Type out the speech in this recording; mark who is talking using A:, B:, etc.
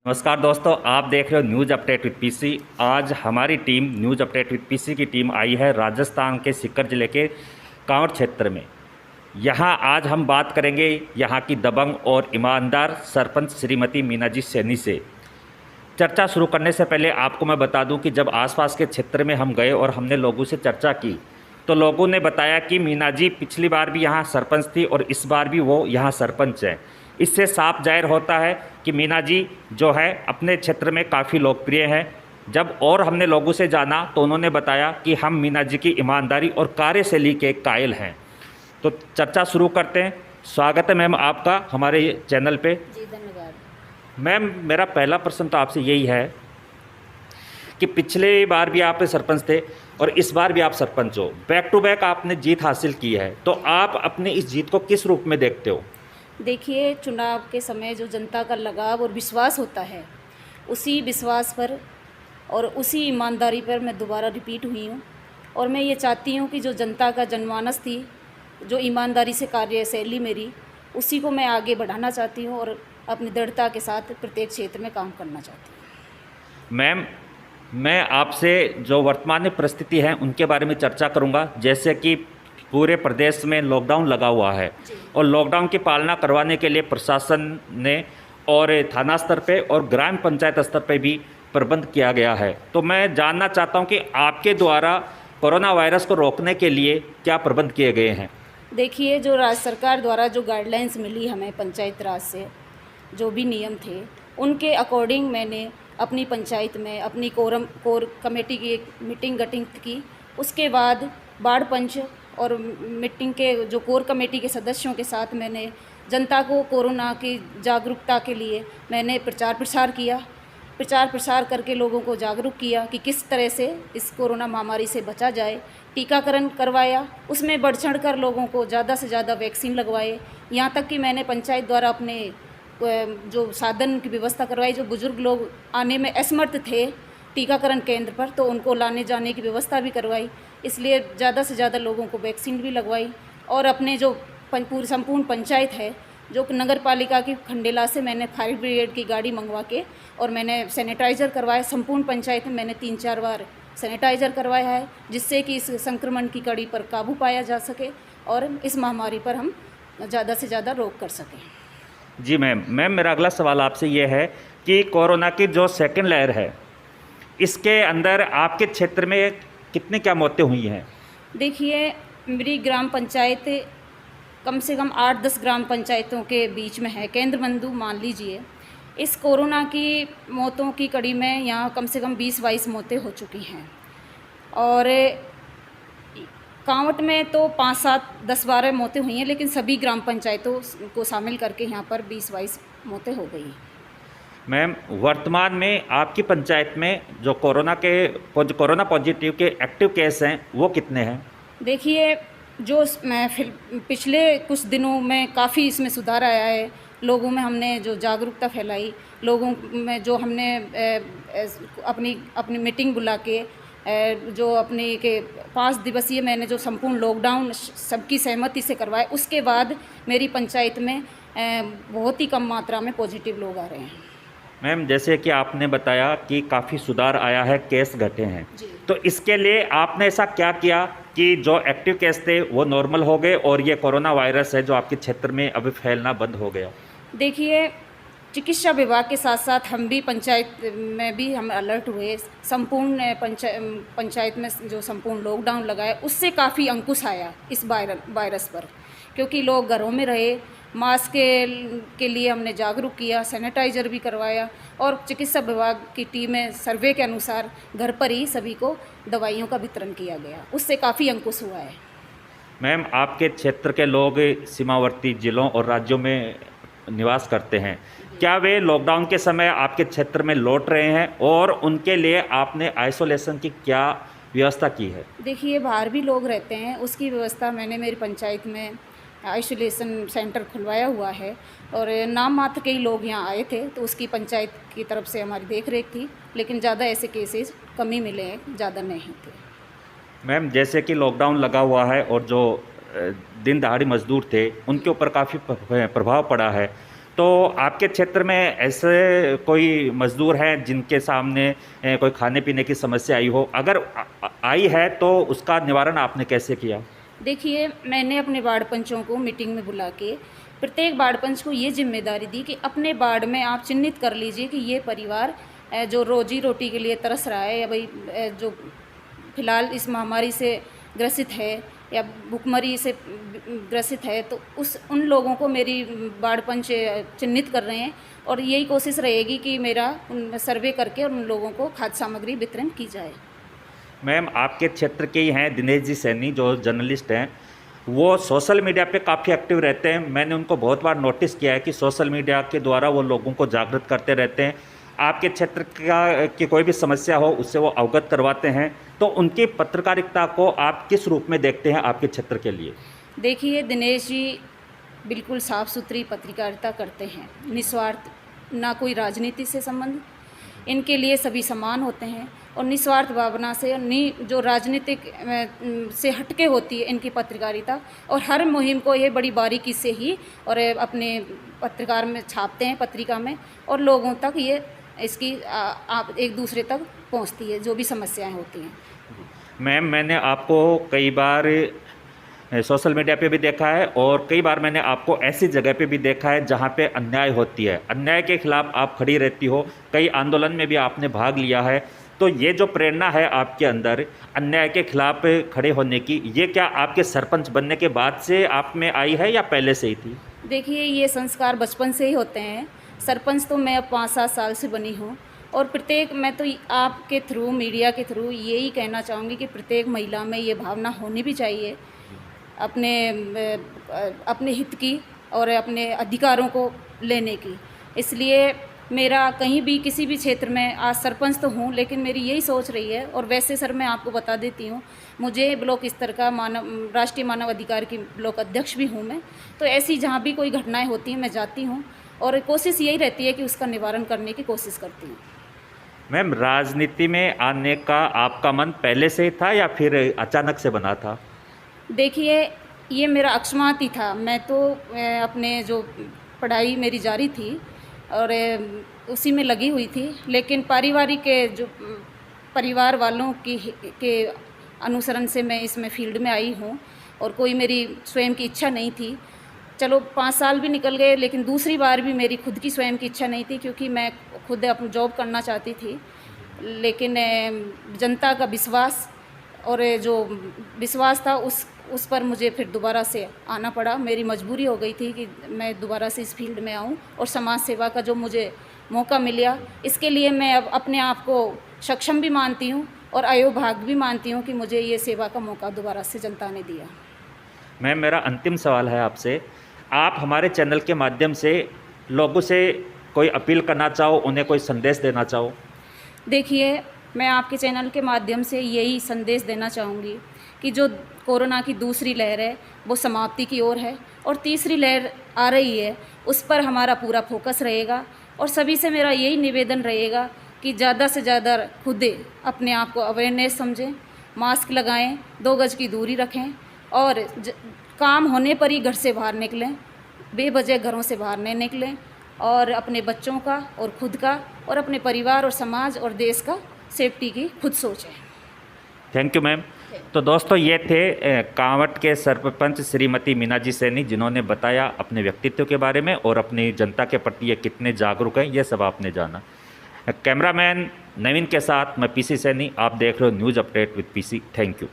A: नमस्कार दोस्तों, आप देख रहे हो न्यूज़ अपडेट विद पीसी। आज हमारी team news update with PC की टीम आई है राजस्थान के सीकर जिले के कांवड़ क्षेत्र में। यहाँ आज हम बात करेंगे यहाँ की दबंग और ईमानदार सरपंच श्रीमती मीनाजी सैनी से। चर्चा शुरू करने से पहले आपको मैं बता दूं कि जब आसपास के क्षेत्र में हम गए और हमने लोगों से चर्चा की तो लोगों ने बताया कि मीनाजी पिछली बार भी यहाँ सरपंच थी और इस बार भी वो यहाँ सरपंच है। इससे साफ जाहिर होता है कि मीनाजी जो है अपने क्षेत्र में काफ़ी लोकप्रिय हैं। जब और हमने लोगों से जाना तो उन्होंने बताया कि हम मीनाजी की ईमानदारी और कार्यशैली के कायल हैं। तो चर्चा शुरू करते हैं। स्वागत है मैम आपका हमारे चैनल पे।
B: जी धन्यवाद।
A: मैम, मेरा पहला प्रश्न तो आपसे यही है कि पिछले बार भी आप सरपंच थे और इस बार भी आप सरपंच हो। बैक टू बैक आपने जीत हासिल की है, तो आप अपने इस जीत को किस रूप में देखते हो?
B: देखिए, चुनाव के समय जो जनता का लगाव और विश्वास होता है, उसी विश्वास पर और उसी ईमानदारी पर मैं दोबारा रिपीट हुई हूँ। और मैं ये चाहती हूँ कि जो जनता का जनमानस थी, जो ईमानदारी से कार्यशैली मेरी, उसी को मैं आगे बढ़ाना चाहती हूँ और अपनी दृढ़ता के साथ प्रत्येक क्षेत्र में काम करना चाहती हूँ।
A: मैम, मैं आपसे जो वर्तमान में परिस्थिति है उनके बारे में चर्चा करूंगा। जैसे कि पूरे प्रदेश में लॉकडाउन लगा हुआ है और लॉकडाउन की पालना करवाने के लिए प्रशासन ने और थाना स्तर पे और ग्राम पंचायत स्तर पे भी प्रबंध किया गया है। तो मैं जानना चाहता हूं कि आपके द्वारा कोरोना वायरस को रोकने के लिए क्या प्रबंध किए गए हैं?
B: देखिए, जो राज्य सरकार द्वारा जो गाइडलाइंस मिली हमें पंचायत राज से, जो भी नियम थे, उनके अकॉर्डिंग मैंने अपनी पंचायत में अपनी कोर कमेटी की एक मीटिंग गठित की। उसके बाद वार्ड पंच और मीटिंग के जो कोर कमेटी के सदस्यों के साथ मैंने जनता को कोरोना की जागरूकता के लिए मैंने प्रचार प्रसार करके लोगों को जागरूक किया कि किस तरह से इस कोरोना महामारी से बचा जाए। टीकाकरण करवाया, उसमें बढ़ चढ़ कर लोगों को ज़्यादा से ज़्यादा वैक्सीन लगवाए। यहाँ तक कि मैंने पंचायत द्वारा अपने जो साधन की व्यवस्था करवाई, जो बुज़ुर्ग लोग आने में असमर्थ थे टीकाकरण केंद्र पर, तो उनको लाने जाने की व्यवस्था भी करवाई। इसलिए ज़्यादा से ज़्यादा लोगों को वैक्सीन भी लगवाई। और अपने जो पूरी संपूर्ण पंचायत है, जो नगर पालिका की खंडेला से मैंने फायर ब्रिगेड की गाड़ी मंगवा के और मैंने सैनिटाइज़र करवाया। संपूर्ण पंचायत में मैंने 3-4 बार सैनिटाइज़र करवाया है, जिससे कि इस संक्रमण की कड़ी पर काबू पाया जा सके और इस महामारी पर हम ज़्यादा से ज़्यादा रोक कर सकें।
A: जी मैम, मेरा अगला सवाल आपसे ये है कि कोरोना की जो सेकेंड लहर है, इसके अंदर आपके क्षेत्र में कितने क्या मौतें हुई हैं?
B: देखिए, मेरी ग्राम पंचायत कम से कम 8-10 ग्राम पंचायतों के बीच में है, केंद्र बंधु मान लीजिए। इस कोरोना की मौतों की कड़ी में यहाँ कम से कम 20-22 मौतें हो चुकी हैं। और कांवट में तो 5-7-10-12 मौतें हुई हैं, लेकिन सभी ग्राम पंचायतों को शामिल करके यहाँ पर 20-22 मौतें हो गई हैं।
A: मैम, वर्तमान में आपकी पंचायत में जो कोरोना पॉजिटिव के एक्टिव केस हैं वो कितने हैं? देखिए,
B: जो पिछले कुछ दिनों में काफ़ी इसमें सुधार आया है। लोगों में हमने जो जागरूकता फैलाई, लोगों में जो हमने अपनी मीटिंग बुला के जो अपने के 5 दिवसीय मैंने जो संपूर्ण लॉकडाउन सबकी सहमति से करवाए, उसके बाद मेरी पंचायत में बहुत ही कम मात्रा में पॉजिटिव लोग आ रहे हैं।
A: मैम, जैसे कि आपने बताया कि काफ़ी सुधार आया है, केस घटे हैं, तो इसके लिए आपने ऐसा क्या किया कि जो एक्टिव केस थे वो नॉर्मल हो गए और ये कोरोना वायरस है जो आपके क्षेत्र में अभी फैलना बंद हो गया?
B: देखिए, चिकित्सा विभाग के साथ साथ हम भी पंचायत में भी हम अलर्ट हुए। संपूर्ण पंचायत में जो संपूर्ण लॉकडाउन लगाया, उससे काफ़ी अंकुश आया इस वायरस पर, क्योंकि लोग घरों में रहे। मास्क के लिए हमने जागरूक किया, सैनिटाइज़र भी करवाया और चिकित्सा विभाग की टीमें सर्वे के अनुसार घर पर ही सभी को दवाइयों का वितरण किया गया। उससे काफ़ी अंकुश हुआ है।
A: मैम, आपके क्षेत्र के लोग सीमावर्ती जिलों और राज्यों में निवास करते हैं, क्या वे लॉकडाउन के समय आपके क्षेत्र में लौट रहे हैं और उनके लिए आपने आइसोलेशन की क्या व्यवस्था की है?
B: देखिए, बाहर भी लोग रहते हैं, उसकी व्यवस्था मैंने मेरी पंचायत में आइसोलेशन सेंटर खुलवाया हुआ है और नाम मात्र के ही लोग यहाँ आए थे, तो उसकी पंचायत की तरफ से हमारी देख रेख थी, लेकिन ज़्यादा ऐसे केसेस कम ही मिले हैं, ज़्यादा नहीं थे।
A: मैम, जैसे कि लॉकडाउन लगा हुआ है और जो दिन दहाड़ी मजदूर थे उनके ऊपर काफ़ी प्रभाव पड़ा है, तो आपके क्षेत्र में ऐसे कोई मज़दूर हैं जिनके सामने कोई खाने पीने की समस्या आई हो? अगर आई है तो उसका निवारण आपने कैसे किया?
B: देखिए, मैंने अपने वार्ड पंचों को मीटिंग में बुला के प्रत्येक वार्ड पंच को ये जिम्मेदारी दी कि अपने वार्ड में आप चिन्हित कर लीजिए कि ये परिवार जो रोजी रोटी के लिए तरस रहा है, या भाई जो फिलहाल इस महामारी से ग्रसित है या भुखमरी से ग्रसित है, तो उन लोगों को मेरी वार्ड पंच चिन्हित कर रहे हैं और यही कोशिश रहेगी कि मेरा उन सर्वे करके उन लोगों को खाद्य सामग्री वितरण की जाए।
A: मैम, आपके क्षेत्र के ही हैं दिनेश जी सैनी, जो जर्नलिस्ट हैं, वो सोशल मीडिया पे काफ़ी एक्टिव रहते हैं। मैंने उनको बहुत बार नोटिस किया है कि सोशल मीडिया के द्वारा वो लोगों को जागृत करते रहते हैं। आपके क्षेत्र की कोई भी समस्या हो उससे वो अवगत करवाते हैं। तो उनकी पत्रकारिता को आप किस रूप में देखते हैं आपके क्षेत्र के लिए?
B: देखिए, दिनेश जी बिल्कुल साफ़ सुथरी पत्रकारिता करते हैं, निस्वार्थ, ना कोई राजनीति से संबंध, इनके लिए सभी समान होते हैं और निस्वार्थ भावना से, जो राजनीतिक से हटके होती है इनकी पत्रकारिता, और हर मुहिम को ये बड़ी बारीकी से ही और अपने पत्रकार में छापते हैं, पत्रिका में, और लोगों तक ये इसकी आप एक दूसरे तक पहुंचती है जो भी समस्याएं होती हैं।
A: मैम, मैंने आपको कई बार सोशल मीडिया पे भी देखा है और कई बार मैंने आपको ऐसी जगह पे भी देखा है जहाँ पे अन्याय होती है। अन्याय के खिलाफ आप खड़ी रहती हो, कई आंदोलन में भी आपने भाग लिया है। तो ये जो प्रेरणा है आपके अंदर अन्याय के खिलाफ खड़े होने की, ये क्या आपके सरपंच बनने के बाद से आप में आई है या पहले से ही थी?
B: देखिए, ये संस्कार बचपन से ही होते हैं। सरपंच तो मैं अब 5-7 साल से बनी हूँ और मैं तो आपके थ्रू, मीडिया के थ्रू यही कहना चाहूँगी कि प्रत्येक महिला में ये भावना होनी भी चाहिए अपने हित की और अपने अधिकारों को लेने की। इसलिए मेरा कहीं भी किसी भी क्षेत्र में, आज सरपंच तो हूँ लेकिन मेरी यही सोच रही है। और वैसे सर, मैं आपको बता देती हूँ, मुझे ब्लॉक स्तर का राष्ट्रीय मानव अधिकार की ब्लॉक अध्यक्ष भी हूँ मैं। तो ऐसी जहाँ भी कोई घटनाएं होती हैं मैं जाती हूँ और कोशिश यही रहती है कि उसका निवारण करने की कोशिश करती हूँ।
A: मैम, राजनीति में आने का आपका मन पहले से ही था या फिर अचानक से बना था?
B: देखिए, ये मेरा अकस्मात ही था। मैं तो अपने जो पढ़ाई मेरी जारी थी और उसी में लगी हुई थी, लेकिन परिवार वालों के अनुसरण से मैं इसमें फील्ड में आई हूँ और कोई मेरी स्वयं की इच्छा नहीं थी। चलो 5 साल भी निकल गए, लेकिन दूसरी बार भी मेरी खुद की स्वयं की इच्छा नहीं थी, क्योंकि मैं खुद अपनी जॉब करना चाहती थी। लेकिन जनता का विश्वास और जो विश्वास था उस पर मुझे फिर दोबारा से आना पड़ा। मेरी मजबूरी हो गई थी कि मैं दोबारा से इस फील्ड में आऊं और समाज सेवा का जो मुझे मौका मिला, इसके लिए मैं अब अपने आप को सक्षम भी मानती हूं और अयोभाग्य भी मानती हूं कि मुझे ये सेवा का मौका दोबारा से जनता ने दिया।
A: मैम, मेरा अंतिम सवाल है आपसे, आप हमारे चैनल के माध्यम से लोगों से कोई अपील करना चाहो, उन्हें कोई संदेश देना चाहो?
B: देखिए, मैं आपके चैनल के माध्यम से यही संदेश देना चाहूँगी कि जो कोरोना की दूसरी लहर है वो समाप्ति की ओर है और तीसरी लहर आ रही है, उस पर हमारा पूरा फोकस रहेगा। और सभी से मेरा यही निवेदन रहेगा कि ज़्यादा से ज़्यादा खुद अपने आप को अवेयरनेस समझें, मास्क लगाएं, 2 गज की दूरी रखें और काम होने पर ही घर से बाहर निकलें, बेवजह घरों से बाहर नहीं निकलें, और अपने बच्चों का और खुद का और अपने परिवार और समाज और देश का सेफ्टी की खुद सोचें।
A: Thank you ma'am. तो दोस्तों, ये थे कांवट के सरपंच श्रीमती मीना जी सैनी, जिन्होंने बताया अपने व्यक्तित्व के बारे में और अपनी जनता के प्रति ये कितने जागरूक हैं, ये सब आपने जाना। कैमरामैन नवीन के साथ मैं पीसी सैनी, आप देख रहे हो news update with PC. Thank you.